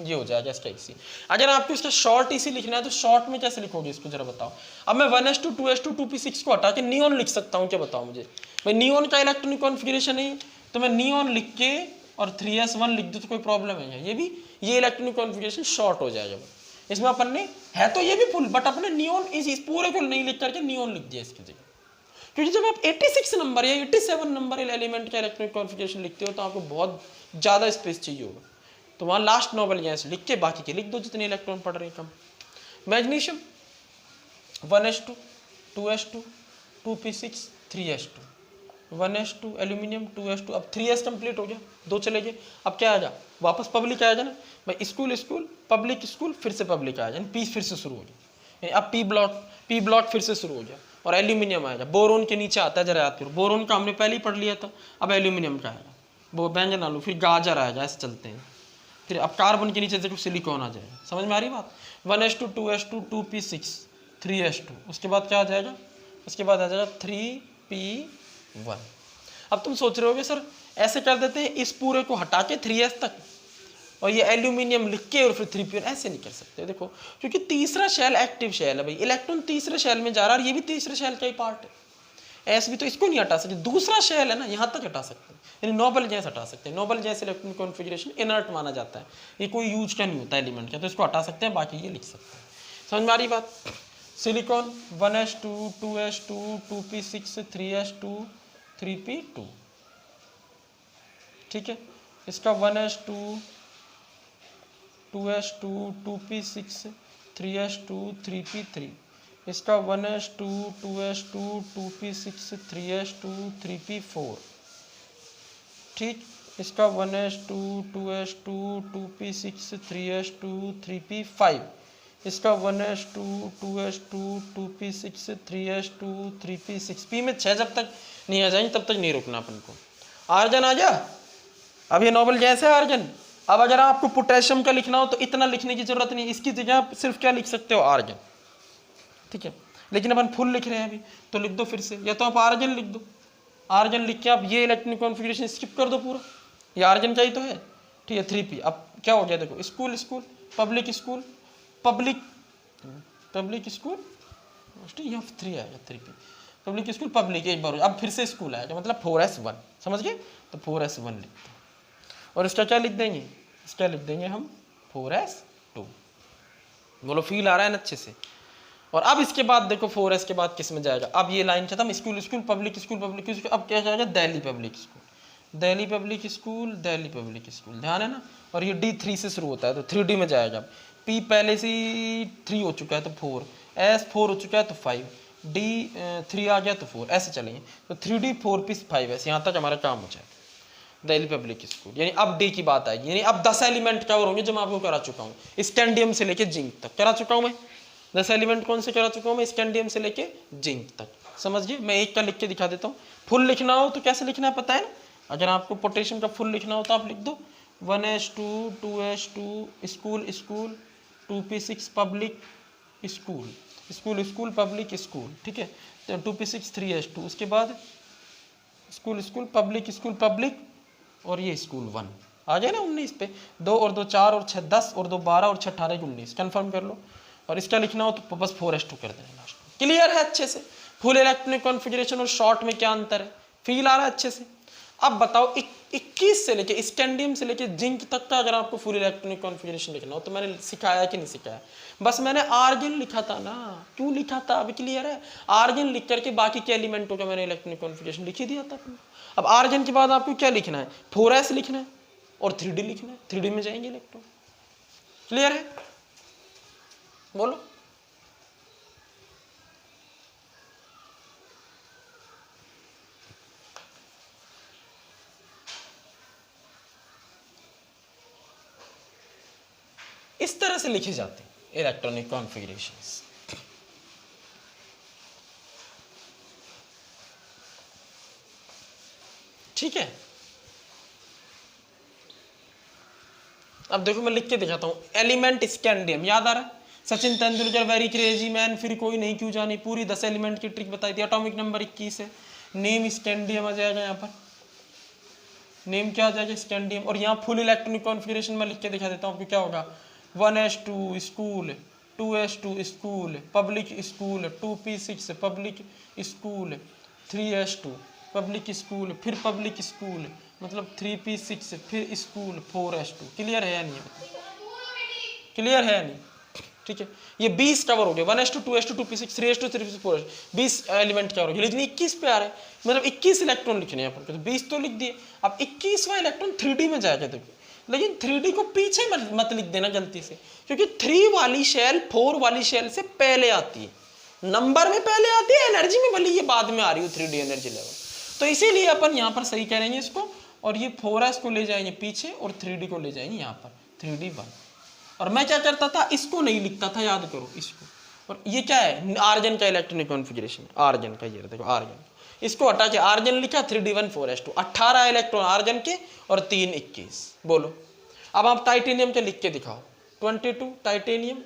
ये हो जाएगा इसका इसी। अगर आपको इसका शॉर्ट इसी लिखना है तो शॉर्ट में कैसे लिखोगे इसको जरा बताओ। अब मैं 1s2 2s2 2p6 को हटा के नियॉन लिख सकता हूँ क्या, बताओ मुझे। भाई नियॉन का इलेक्ट्रॉनिक कॉन्फ़िगरेशन है, तो मैं नियॉन लिख के और 3s1 लिख दूँ तो कोई प्रॉब्लम है? ये भी, ये इलेक्ट्रॉनिक कॉन्फ़िगरेशन शॉर्ट हो जाएगा। इसमें अपन ने है तो ये भी फुल, बट अपने नियॉन इस पूरे को नहीं लिख करके नियॉन लिख दिया इसकी जगह, क्योंकि जब आप 86 नंबर या 87 नंबर एलिमेंट का इलेक्ट्रॉनिक कॉन्फ़िगरेशन लिखते हो तो आपको बहुत ज़्यादा स्पेस चाहिए होगा, तो वहाँ लास्ट नोबल गैस लिख के बाकी के लिख दो जितने इलेक्ट्रॉन पढ़ रहे हैं कम। Magnesium 1s2 2s2 2p6 3s2, 1s2 aluminium 2s2, अब 3s कंप्लीट हो गया, 2 चले गए। अब क्या आ जा, वापस पब्लिक आया जा ना भाई, स्कूल स्कूल पब्लिक स्कूल, फिर से पब्लिक आया जा, पी फिर से शुरू हो गया। अब पी ब्लॉक फिर से शुरू हो गया, और एल्यूमिनियम आएगा, बोरोन के नीचे आता है, जरा याद करो, बोरोन का हमने पहले ही पढ़ लिया था, अब एल्यूमिनियम का आएगा, वो व्यंजन आलू, फिर गाजर आएगा, ऐसे चलते हैं। फिर अब कार्बन के नीचे देखो सिलिकॉन आ जाएगा, समझ में आ रही बात। 1s2 2s2 2p6 3s2, उसके बाद क्या आ जाएगा, उसके बाद आ जाएगा 3p1। अब तुम सोच रहे होगे सर ऐसे कर देते हैं इस पूरे को हटा के 3s तक, और ये एल्यूमिनियम लिख के और फिर 3p1, ऐसे नहीं कर सकते देखो, क्योंकि तीसरा शेल एक्टिव शेल है भाई, इलेक्ट्रॉन तीसरे शेल में जा रहा है, और ये भी तीसरे शेल का ही पार्ट है। एस भी तो इसको नहीं हटा सकते, दूसरा शेल है ना, यहाँ तक हटा सकते हैं, यानी नोबल गैस हटा सकते हैं। Noble gas electronic configuration inert माना जाता है, ये कोई यूज का नहीं होता एलिमेंट का, तो इसको हटा सकते हैं, बाकी ये लिख सकते हैं। समझ में आ रही बात। Silicon 1s2 2s2 2p6 3s2 3p2, ठीक है। इसका 1s2 2s2 2p6 3s2 3p3, इसका 1s2 2s2 2p6 3s2 3p4, ठीक। इसका 1s2 2s2 2p6 3s2 3p5, इसका 1s2 2s2 2p6 3s2 3p6, P में 6 जब तक नहीं आ जाएंगे तब तक नहीं रुकना अपन को। आर्जन आ जा, अब ये नोबल गैस है आर्जन। अब अगर आपको पोटेशियम का लिखना हो तो इतना लिखने की जरूरत नहीं, इसकी जगह सिर्फ क्या लिख सकते हो, आर्जन, ठीक है। लेकिन अपन फुल लिख रहे हैं अभी, तो लिख दो फिर से, या तो आप आर्जन लिख दो, आर्जन लिख के आप ये इलेक्ट्रॉनिक कॉन्फ़िगरेशन स्किप कर दो पूरा, ये आर्जन का ही तो है, ठीक है। 3p, अब क्या हो गया देखो, school school public school public public school, यहाँ 3 आएगा 3p, पब्लिक स्कूल पब्लिक एक बार, अब फिर से स्कूल आएगा, मतलब 4s1, समझ गए, तो 4s1 लिख दो, और इसका क्या लिख देंगे, इसका लिख देंगे हम 4s2। बोलो फील आ रहा है ना अच्छे से। और अब इसके बाद देखो 4s के बाद किस में जाएगा, अब ये लाइन खत्म, school school public school public school, अब क्या जाएगा, Delhi public school, Delhi public school, Delhi public school, ध्यान है ना। और ये D3 से शुरू होता है तो 3D में जाएगा, P पहले से 3 हो चुका है तो 4, S 4 हो चुका है तो 5, D 3 आ गया तो 4, ऐसे चलेंगे, तो 3D 4P 5S, यहाँ तक हमारा काम हो जाएगा दिल्ली पब्लिक स्कूल। यानी अब D की बात आएगी, यानी अब 10 एलिमेंट कवर होंगे जो मैं आपको करा चुका हूँ, स्कैंडियम से लेके जिंक तक करा चुका हूँ मैं। 10 एलिमेंट कौन से करा चुका हूँ मैं, स्कैंडियम से लेके जिंक तक, समझ गए। मैं एक का लिख के दिखा देता हूँ। फुल लिखना हो तो कैसे लिखना है पता है ना, अगर आपको पोटेशियम का फुल लिखना हो तो आप लिख दो 1s2 2s2 school school 2p6 public school, school school public school, ठीक है। तो 2p6 3s2, उसके बाद स्कूल स्कूल पब्लिक और ये स्कूल 1 आ जाए ना 19 पे, 2 और 2 4 और 6 10 और 2 12 और 6 18 19, कन्फर्म कर लो। और इसका लिखना हो तो बस 4s2 कर देना लास्ट में, क्लियर है अच्छे से। फुल इलेक्ट्रॉनिक कॉन्फ़िगरेशन और शॉर्ट में क्या अंतर है, फील आ रहा है अच्छे से। अब बताओ 21 से लेके स्कैंडियम से लेके जिंक तक का अगर आपको फुल इलेक्ट्रॉनिक कॉन्फ़िगरेशन लिखना हो तो मैंने सिखाया कि नहीं सिखाया, बस मैंने आर्गन लिखा था ना, क्यों लिखा था अभी क्लियर है। आर्गन लिख करके बाकी के एलिमेंटों का मैंने इलेक्ट्रॉनिक कॉन्फ़िगरेशन लिख ही दिया था। अब आर्गन के बाद आपको क्या लिखना है, 4s लिखना है और 3D लिखना है, 3D में जाएंगे इलेक्ट्रॉन, क्लियर है, बोलो। से लिखे जाते हैं इलेक्ट्रॉनिक कॉन्फ़िगरेशंस। ठीक है, अब देखो मैं लिख के दिखाता हूँ। एलिमेंट स्कैंडियम, याद आ रहा है? Sachin Tendulkar very crazy man, फिर कोई नहीं क्यों जाने, पूरी 10 एलिमेंट की ट्रिक बताई थी। एटॉमिक नंबर 21 है, नेम स्कैंडियम आ जाएगा यहाँ पर, नेम क्या आ जाएगा स्कैंडियम। और यहाँ फुल इलेक्ट्रॉनिक कॉन्फ़िगरेशन में लिख के दिखा देता हूँ आपको क्या होगा। 1s2 school, 2s2 school, public school, 2p6 public school, 3s2 public school, फिर पब्लिक स्कूल, मतलब 3p6 फिर स्कूल, 4s2। क्लियर है या नहीं? क्लियर है या नहीं? ठीक है, ये 20 कवर हो गए। 1s2 2s2 2p6 3s2 3p6 4s2, 20 element cover हो गए। लेकिन 21 पे आ रहे हैं, मतलब 21 इलेक्ट्रॉन लिखने हैं यहाँ पर, तो 20 तो लिख दिए। अब 21वां इलेक्ट्रॉन 3D में जाएगा देखो, लेकिन 3D को पीछे मत लिख देना गलती से, क्योंकि 3 वाली शेल 4 वाली शेल से पहले आती है, नंबर में पहले आती है, एनर्जी में भले ये बाद में आ रही हो 3D एनर्जी लेवल। तो इसीलिए अपन यहाँ पर सही करेंगे इसको, और ये 4s को ले जाएंगे पीछे और 3D को ले जाएंगे यहाँ पर 3D1। और मैं क्या करता था, इसको नहीं लिखता था, याद करो इसको। और ये क्या है, आर्गन का इलेक्ट्रॉनिक कॉन्फ़िगरेशन, आर्गन का, ये देखो आर्गन, इसको हटा के आर्गन लिखा, 3d1 4s2, 18 इलेक्ट्रॉन आर्गन के और 3 21। बोलो अब आप टाइटेनियम के लिख के दिखाओ। 22 टाइटेनियम,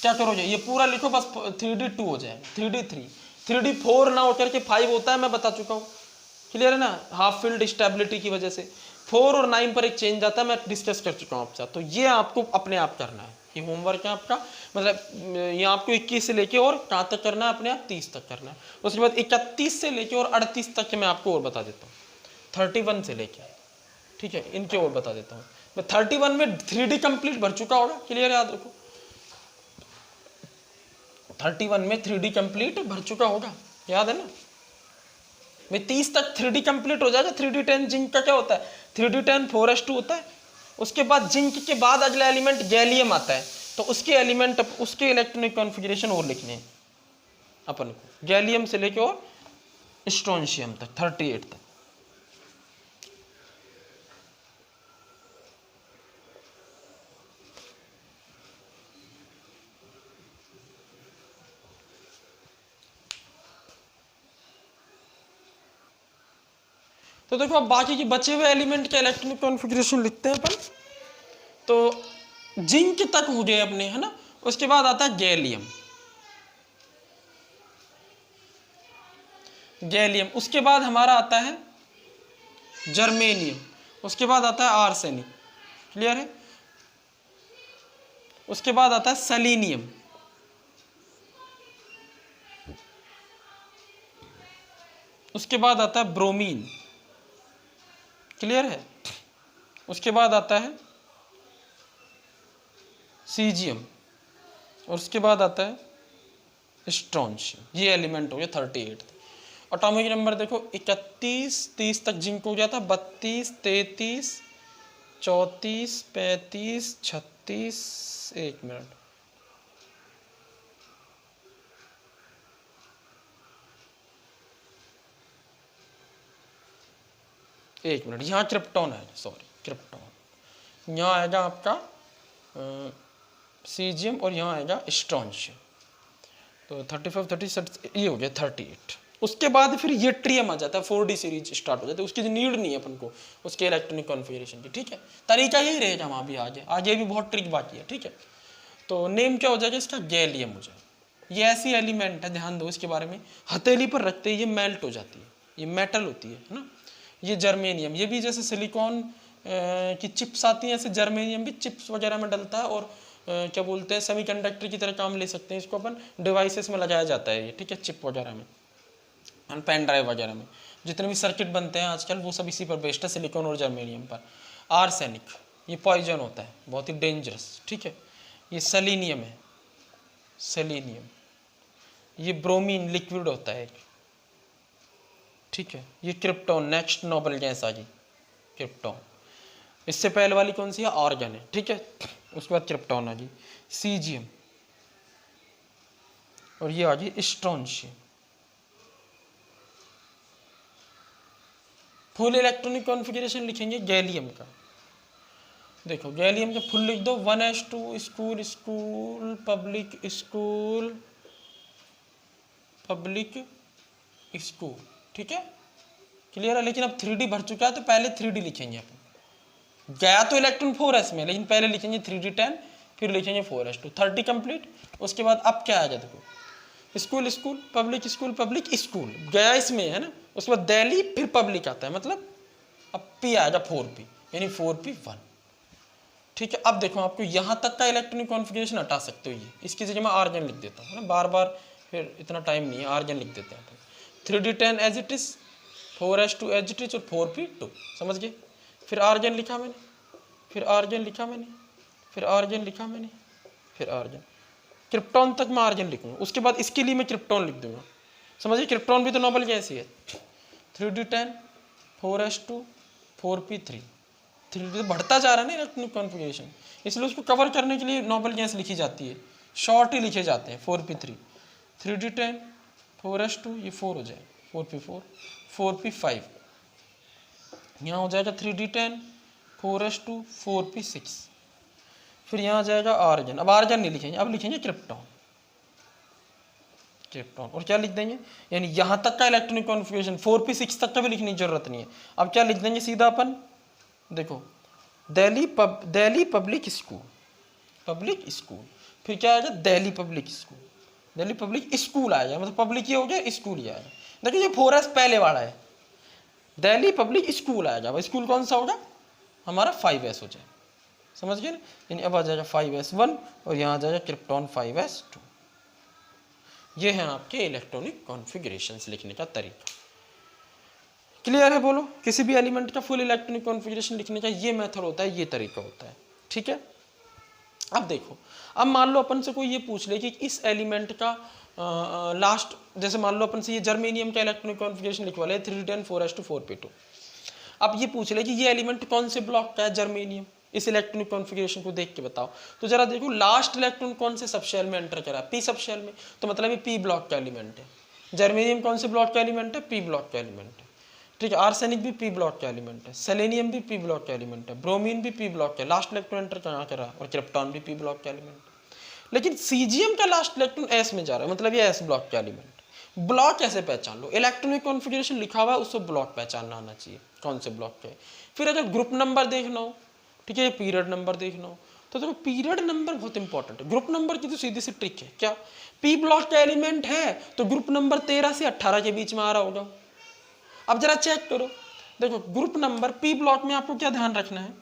क्या करोगे, ये पूरा लिखो बस, 3d2 हो जाए, 3d3, 3d4 ना होकर के 5 होता है, मैं बता चुका हूँ। क्लियर है ना, हाफ फील्ड स्टेबिलिटी की वजह से 4 और 9 पर एक चेंज आता है, मैं डिस्कस कर चुका हूँ आपसे। तो ये आपको अपने आप करना है, ये होमवर्क है आपका, मतलब ये आपको 21 से लेके और कहाँ तक करना है, अपने आप 30 तक करना है। उसके बाद 31 से लेके और 38 तक के मैं आपको और बता देता हूँ, 31 से लेके, ठीक है, इनके और बता देता हूँ मैं। 31 में 3D कंप्लीट भर चुका होगा, क्लियर, याद रखो 31 में 3D कंप्लीट भर चुका होगा, याद है ना। में 30 तक 3D कंप्लीट हो जाएगा। 3d10 जिंक का क्या होता है, 3d10 4s2 होता है। उसके बाद जिंक के बाद अगला एलिमेंट गैलियम आता है, तो उसके एलिमेंट, उसके इलेक्ट्रॉनिक कॉन्फ़िगरेशन और लिखने हैं अपन को, गैलियम से लेके और स्ट्रोंशियम तक, 38 तक। तो देखो अब बाकी के बचे हुए एलिमेंट के इलेक्ट्रॉनिक कॉन्फ़िगरेशन लिखते हैं अपन। तो जिंक तक हो गए अपने, है ना। उसके बाद आता है गैलियम, गैलियम। उसके बाद हमारा आता है जर्मेनियम, उसके बाद आता है आर्सेनिक, क्लियर है। उसके बाद आता है सेलेनियम, उसके बाद आता है ब्रोमीन, क्लियर है। उसके बाद आता है सीजियम, और उसके बाद आता है स्ट्रोंशियम। ये एलिमेंट हो गया 38। एटॉमिक नंबर देखो 31, 30 तक जिंक हो गया था, 32, 33, 34, 35, 36, 1 मिनट, यहाँ क्रिप्टॉन है, सॉरी क्रिप्टॉन, यहाँ आएगा आपका सीजियम और यहाँ आएगा स्ट्रोंशियम। तो 35, 36, ये हो गया 38। उसके बाद फिर ये ट्रियम आ जाता है, 4D सीरीज स्टार्ट हो जाती है। उसकी नीड नहीं है अपन को उसके इलेक्ट्रॉनिक कॉन्फ़िगरेशन की, ठीक है। तरीका यही रहेगा वहाँ भी, आगे भी बहुत ट्रिक बाकी है, ठीक है। तो नेम क्या हो जाएगा इसका, गैलियम हो जाएगा। ये ऐसी एलिमेंट है, ध्यान दो इसके बारे में, हथेली पर रखते ही ये मेल्ट हो जाती है, ये मेटल होती है ना। ये जर्मेनियम, ये भी जैसे सिलिकॉन की चिप्स आती हैं, ऐसे जर्मेनियम भी चिप्स वगैरह में डलता है, और क्या बोलते हैं, सेमीकंडक्टर की तरह काम ले सकते हैं इसको अपन, डिवाइसेस में लगाया जाता है ये, ठीक है, चिप वगैरह में, पेन ड्राइव वगैरह में। जितने भी सर्किट बनते हैं आजकल वो सब इसी पर बेस्ड है, सिलिकॉन और जर्मेनियम पर। आर्सेनिक, ये पॉइजन होता है, बहुत ही डेंजरस, ठीक है। ये सेलेनियम है, सेलेनियम। ये ब्रोमीन लिक्विड होता है, ठीक है। ये क्रिप्टॉन, नेक्स्ट नोबल गैस आ गई क्रिप्टॉन। इससे पहले वाली कौन सी है, आर्गन है, ठीक है। उसके बाद क्रिप्टॉन आ गई, सीजियम, और ये आ गई स्ट्रोंशियम। फुल इलेक्ट्रॉनिक कॉन्फ़िगरेशन लिखेंगे गैलियम का। देखो गैलियम के फुल लिख दो 1s2 school school public school public school, ठीक है क्लियर है। लेकिन अब 3D भर चुका है तो पहले 3D लिखेंगे अपन, गया तो इलेक्ट्रॉन 4s में, लेकिन पहले लिखेंगे 3D10 फिर लिखेंगे 4s2, 30 कंप्लीट। उसके बाद अब क्या आएगा देखो, स्कूल स्कूल पब्लिक स्कूल गया इसमें है ना, उसके बाद दिल्ली फिर पब्लिक आता है, मतलब अब P आएगा 4P यानी 4P1, ठीक है। अब देखो आपको यहाँ तक का इलेक्ट्रॉनिक कॉन्फ़िगरेशन हटा सकते हो, ये इसकी जगह मैं आर्गन लिख देता हूँ ना, बार बार फिर इतना टाइम नहीं है, आर्गन लिख देते हैं। 3D10 as it is, 4s2 as it is और 4P2, समझ गए। फिर आर्गन लिखा मैंने, फिर आर्गन लिखा मैंने, फिर आर्गन लिखा मैंने, फिर आर्गन, क्रिप्टॉन तक मैं आर्गन लिखूंगा। उसके बाद इसके लिए मैं क्रिप्टॉन लिख दूंगा, समझिए क्रिप्टॉन भी तो नोबल गैस ही है। 3D10 4s2 4P3, 3D तो बढ़ता जा रहा है ना इलेक्ट्रॉनिक कॉन्फ़िगरेशन, इसलिए उसको कवर करने के लिए नोबल गैस लिखी जाती है, शॉर्ट ही लिखे जाते हैं 4P3, 3D10 4s2 ये 4 हो जाए 4P4 4P5, यहाँ हो जाएगा 3D10 4s2 4P6, फिर यहाँ आ जाएगा आर्गन। अब आर्गन नहीं लिखेंगे, अब लिखेंगे क्रिप्टॉन, क्रिप्टॉन और क्या लिख देंगे, यानी यहाँ तक का इलेक्ट्रॉनिक कॉन्फ़िगरेशन 4P6 तक का भी लिखने की जरूरत नहीं है। अब क्या लिख देंगे सीधा अपन, देखो दिल्ली पब्लिक स्कूल, फिर क्या आएगा दिल्ली पब्लिक स्कूल आएगा, मतलब पब्लिक ये हो गया स्कूल ही आएगा। देखिए ये 4s पहले वाला है, दिल्ली पब्लिक स्कूल आएगा, अब स्कूल कौन सा होगा हमारा 5s हो जाए, समझ गए ना, यानी अब आ जाएगा 5s1 और यहाँ आ जाएगा क्रिप्टॉन 5s2। ये है आपके इलेक्ट्रॉनिक कॉन्फ़िगरेशंस लिखने का तरीका, क्लियर है बोलो। किसी भी एलिमेंट का फुल इलेक्ट्रॉनिक कॉन्फ़िगरेशन लिखने का ये मेथड होता है, ये तरीका होता है, ठीक है। अब देखो, अब मान लो अपन से कोई ये पूछ ले कि इस एलिमेंट का लास्ट, जैसे मान लो अपन से ये जर्मेनियम का इलेक्ट्रॉनिक कॉन्फ़िगरेशन लिखवा ले 3D10 4s2 4P2, अब ये पूछ ले कि ये एलिमेंट कौन से ब्लॉक का है जर्मेनियम, इस इलेक्ट्रॉनिक कॉन्फ़िगरेशन को देख के बताओ। तो जरा देखो लास्ट इलेक्ट्रॉन कौन से सबशेल में एंटर करा है, P सबशेल में, तो मतलब ये P ब्लॉक का एलिमेंट है। जर्मेनियम कौन से ब्लॉक का एलिमेंट है, P ब्लॉक का एलिमेंट है, ठीक है। आर्सेनिक भी P ब्लॉक का एलिमेंट है, सेलेनियम भी P ब्लॉक का एलिमेंट है, ब्रोमीन भी P ब्लॉक का, लास्ट इलेक्ट्रॉन एंटर कहाँ करा, और क्रिप्टॉन भी P ब्लॉक का एलिमेंट है। लेकिन सीजियम का लास्ट इलेक्ट्रॉन S में जा रहा है, मतलब ये S ब्लॉक का एलिमेंट। ब्लॉक कैसे पहचान लो, इलेक्ट्रॉनिक कॉन्फ़िगरेशन लिखा हुआ है उसको ब्लॉक पहचानना आना चाहिए कौन से ब्लॉक का है। फिर अगर ग्रुप नंबर देखना हो, ठीक है, पीरियड नंबर देखना हो, तो देखो पीरियड नंबर बहुत इंपॉर्टेंट है। ग्रुप नंबर की तो सीधी सी ट्रिक है, क्या P ब्लॉक का एलिमेंट है तो ग्रुप नंबर 13 से 18 के बीच में आ रहा होगा। अब जरा चेक करो, देखो ग्रुप नंबर P ब्लॉक में आपको क्या ध्यान रखना है,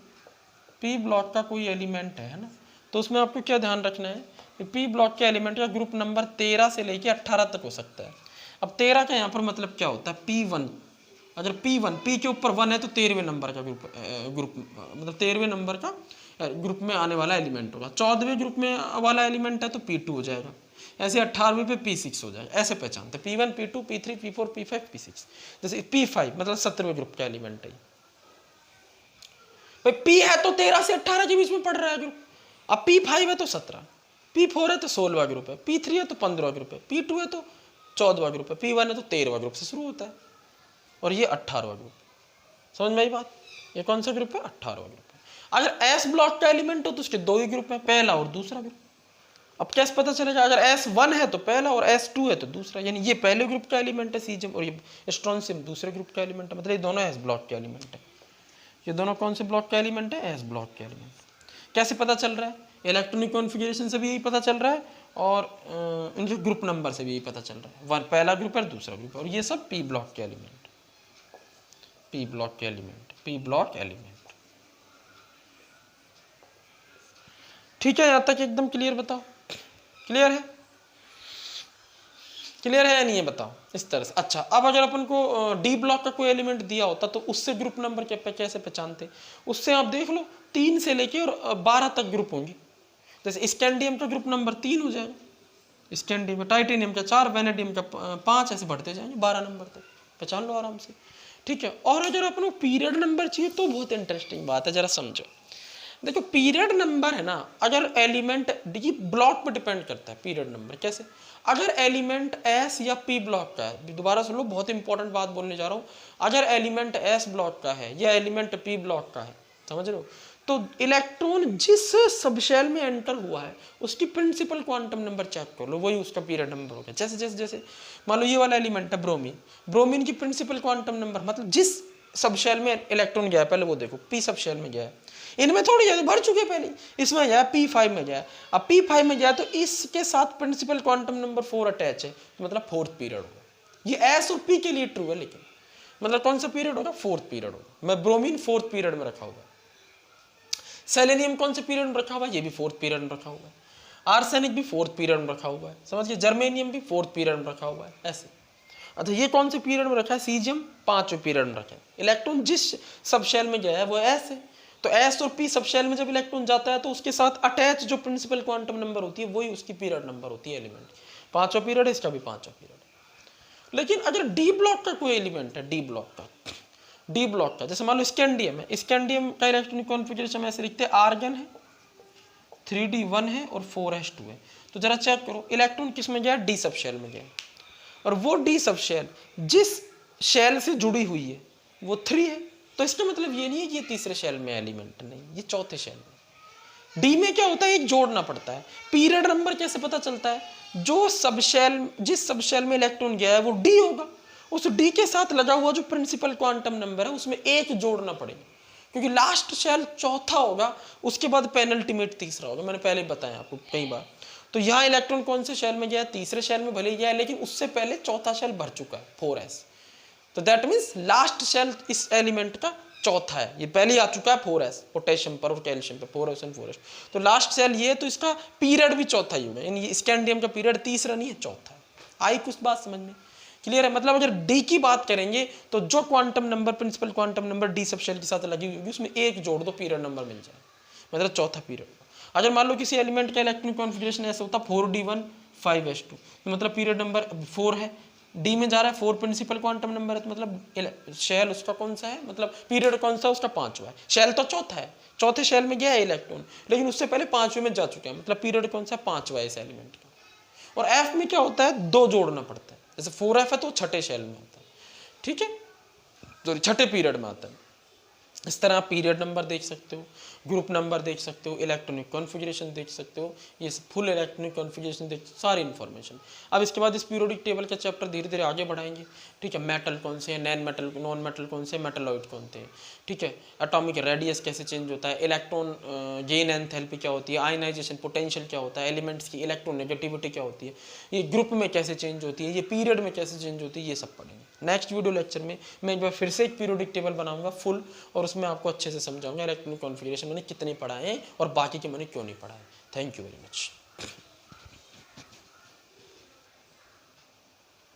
P ब्लॉक का कोई एलिमेंट है ना, तो उसमें आपको क्या ध्यान रखना है कि P ब्लॉक के एलिमेंट का ग्रुप नंबर 13 से लेके 18 तक हो सकता है। अब 13 का यहाँ पर मतलब क्या होता है, P1, अगर P के ऊपर 1 है तो 13वें नंबर का ग्रुप मतलब 13वें नंबर का ग्रुप में आने वाला एलिमेंट होगा। 14वें ग्रुप में वाला एलिमेंट है तो P2 हो जाएगा, ऐसे 18वें पे P6 हो जाएगा, ऐसे पहचानते हैं P1 P2 P3 P4 P5 P6। जैसे P5 मतलब 17वें ग्रुप का एलिमेंट है भाई, P है तो 13 से 18 के बीच में पड़ रहा है ग्रुप, अब P5 है तो 17, P4 है तो 16वां ग्रुप है, P3 है तो 15वां ग्रुप है, P2 है तो 14वां ग्रुप है, P1 है तो 13वां ग्रुप से शुरू होता है, और ये 18वां ग्रुप। समझ में आई बात, ये कौन सा ग्रुप है, 18वां ग्रुप है। अगर S ब्लॉक का एलिमेंट हो तो उसके दो ही ग्रुप है, पहला और दूसरा ग्रुप। अब कैसे पता चलेगा, अगर S1 है तो पहला और S2 है तो दूसरा, यानी ये पहले ग्रुप का एलिमेंट है सीजियम और ये स्ट्रोंशियम दूसरे ग्रुप का एलिमेंट है, मतलब ये दोनों S ब्लॉक के एलिमेंट है। ये दोनों कौन से ब्लॉक का एलिमेंट है, S ब्लॉक के एलिमेंट। कैसे पता चल रहा है, इलेक्ट्रॉनिक कॉन्फ़िगरेशन से भी यही पता चल रहा है और इनके ग्रुप नंबर से भी यही पता चल रहा है, वन पहला ग्रुप है दूसरा ग्रुप है, और ये सब P ब्लॉक के एलिमेंट, P ब्लॉक के एलिमेंट, P ब्लॉक एलिमेंट। ठीक है, यहाँ तक एकदम क्लियर, बताओ क्लियर है, क्लियर है या नहीं है बताओ, इस तरह से। अच्छा, अब अगर अपन को D ब्लॉक का कोई एलिमेंट दिया होता तो उससे ग्रुप नंबर कैसे पहचानते, उससे आप देख लो 3 से लेके और 12 तक ग्रुप होंगे। जैसे स्कैंडियम का ग्रुप नंबर 3 हो जाएगा, स्कैंडियम, टाइटेनियम का 4, वेनेडियम का 5, ऐसे बढ़ते जाएंगे 12 नंबर तक, पहचान लो आराम से, ठीक है। और अगर अपन को पीरियड नंबर चाहिए तो बहुत इंटरेस्टिंग बात है, जरा समझो। देखो पीरियड नंबर है ना, अगर एलिमेंट डी ब्लॉक पर डिपेंड करता है पीरियड नंबर, कैसे, अगर एलिमेंट S या P ब्लॉक का है, दोबारा सुन लो बहुत इंपॉर्टेंट बात बोलने जा रहा हूँ, अगर एलिमेंट S ब्लॉक का है या एलिमेंट P ब्लॉक का है, समझ रहे हो, तो इलेक्ट्रॉन जिस सब शेल में एंटर हुआ है उसकी प्रिंसिपल क्वांटम नंबर चेक कर लो, वही उसका पीरियड नंबर हो गया। जैसे जैसे जैसे मान लो ये वाला एलिमेंट है ब्रोमीन, ब्रोमीन की प्रिंसिपल क्वांटम नंबर मतलब जिस सब शेल में इलेक्ट्रॉन गया है, पहले वो देखो पी सब शेल में गया है, इनमें थोड़ी ज्यादा भर चुके पहले, इसमें गया P5 में गया। अब P5 में गया तो इसके साथ प्रिंसिपल क्वांटम नंबर 4 अटैच है, तो मतलब फोर्थ पीरियड होगा। ये S और P के लिए ट्रू है, लेकिन मतलब कौन सा पीरियड होगा, फोर्थ पीरियड होगा। मैं ब्रोमीन फोर्थ पीरियड में रखा हुआ है, सेलेनियम कौन से पीरियड में रखा हुआ है, ये भी फोर्थ पीरियड में रखा हुआ है, आर्सेनिक भी फोर्थ पीरियड में रखा हुआ है, समझिए, जर्मेनियम भी फोर्थ पीरियड में रखा हुआ है, ऐसे। अच्छा ये कौन से पीरियड में रखा है, सीजियम पांचवें पीरियड में रखा है। इलेक्ट्रॉन जिस सब शेल में गया है वो एस है, तो एस और पी सब शेल में जब इलेक्ट्रॉन जाता है तो उसके साथ अटैच जो प्रिंसिपल क्वांटम नंबर होती है वही उसकी पीरियड नंबर होती है एलिमेंट। पांचवा पीरियड है, इसका भी पांचवा पीरियड। लेकिन अगर डी ब्लॉक का कोई एलिमेंट है, डी ब्लॉक का जैसे मान लो स्कैंडियम है, स्कैंडियम का इलेक्ट्रॉनिक कॉन्फ़िगरेशन ऐसे लिखते हैं, आर्गन है, 3d1 है और 4s2 है। तो जरा चेक करो इलेक्ट्रॉन किस में गया, डी सब शेल में गया, और वो डी सब शेल जिस शेल से जुड़ी हुई है वो 3 है। तो इसका मतलब ये नहीं है कि ये तीसरे शेल में एलिमेंट, नहीं, ये चौथे शेल में। डी में क्या होता है, एक जोड़ना पड़ता है। पीरियड नंबर कैसे पता चलता है, जो सब शेल जिस सब शेल में इलेक्ट्रॉन गया है वो डी होगा, उस डी के साथ लगा हुआ जो प्रिंसिपल क्वांटम नंबर है उसमें एक जोड़ना पड़ेगा, क्योंकि लास्ट शेल चौथा होगा, उसके बाद पेनल्टीमेट तीसरा होगा, मैंने पहले बताया आपको कई बार। तो यहाँ इलेक्ट्रॉन कौन से शेल में गया, तीसरे शेल में भले ही गया, लेकिन उससे पहले चौथा शेल भर चुका है, 4s। तो दैट मीन्स लास्ट शेल इस एलिमेंट का चौथा है, ये पहले आ चुका है 4s, पोटेशियम पर और कैल्शियम पर 4s और 4s। तो लास्ट शेल ये, तो इसका पीरियड भी चौथा ही होगा, यानी स्कैंडियम का पीरियड तीसरा नहीं है, चौथा है। आई कुछ बात समझ में क्लियर है। मतलब अगर डी की बात करेंगे तो जो quantum number principal quantum number D sub shell के साथ लगी होगी उसमें एक जोड़ दो, पीरियड नंबर मिल जाए, मतलब चौथा पीरियड। अगर मान लो किसी एलिमेंट का इलेक्ट्रॉनिक कॉन्फ़िगरेशन ऐसा होता 4d1 5s2, तो मतलब पीरियड नंबर 4 है, डी में जा रहा है, 4 प्रिंसिपल क्वांटम नंबर है, तो मतलब शेल उसका कौन सा है, मतलब पीरियड कौन सा है, उसका पांचवा है। शेल तो चौथा है, चौथे शेल में गया है इलेक्ट्रॉन, लेकिन उससे पहले पांचवें में जा चुका है, मतलब पीरियड कौन सा है, पांचवा है इस एलिमेंट का। और एफ में क्या होता है, दो जोड़ना पड़ता है, जैसे 4f है तो छठे शेल में आता है, ठीक है, तो छठे पीरियड में आता है। इस तरह आप पीरियड नंबर देख सकते हो, ग्रुप नंबर देख सकते हो, इलेक्ट्रॉनिक कॉन्फ़िगरेशन देख सकते हो, ये फुल इलेक्ट्रॉनिक कॉन्फ़िगरेशन देख, सारी इन्फॉर्मेशन। अब इसके बाद इस पीरियोडिक टेबल का चैप्टर धीरे धीरे आगे बढ़ाएंगे, ठीक है। मेटल कौन से हैं, नॉन मेटल कौन से, मेटलॉइड कौन से हैं, ठीक है। एटॉमिक रेडियस कैसे चेंज होता है, इलेक्ट्रॉन गेन एंथैल्पी क्या होती है, आयनाइजेशन पोटेंशियल क्या होता है, एलिमेंट्स की इलेक्ट्रोनेगेटिविटी क्या होती है, ये ग्रुप में कैसे चेंज होती है, ये पीरियड में कैसे चेंज होती है, ये सब पढ़ेंगे। नेक्स्ट वीडियो लेक्चर में मैं एक बार फिर से एक पीरियोडिक टेबल बनाऊंगा फुल, और उसमें आपको अच्छे से समझाऊंगा इलेक्ट्रॉनिक कॉन्फ़िगरेशन मैंने कितने पढ़ाए हैं और बाकी के मैंने क्यों नहीं पढ़ाए। Thank you very much.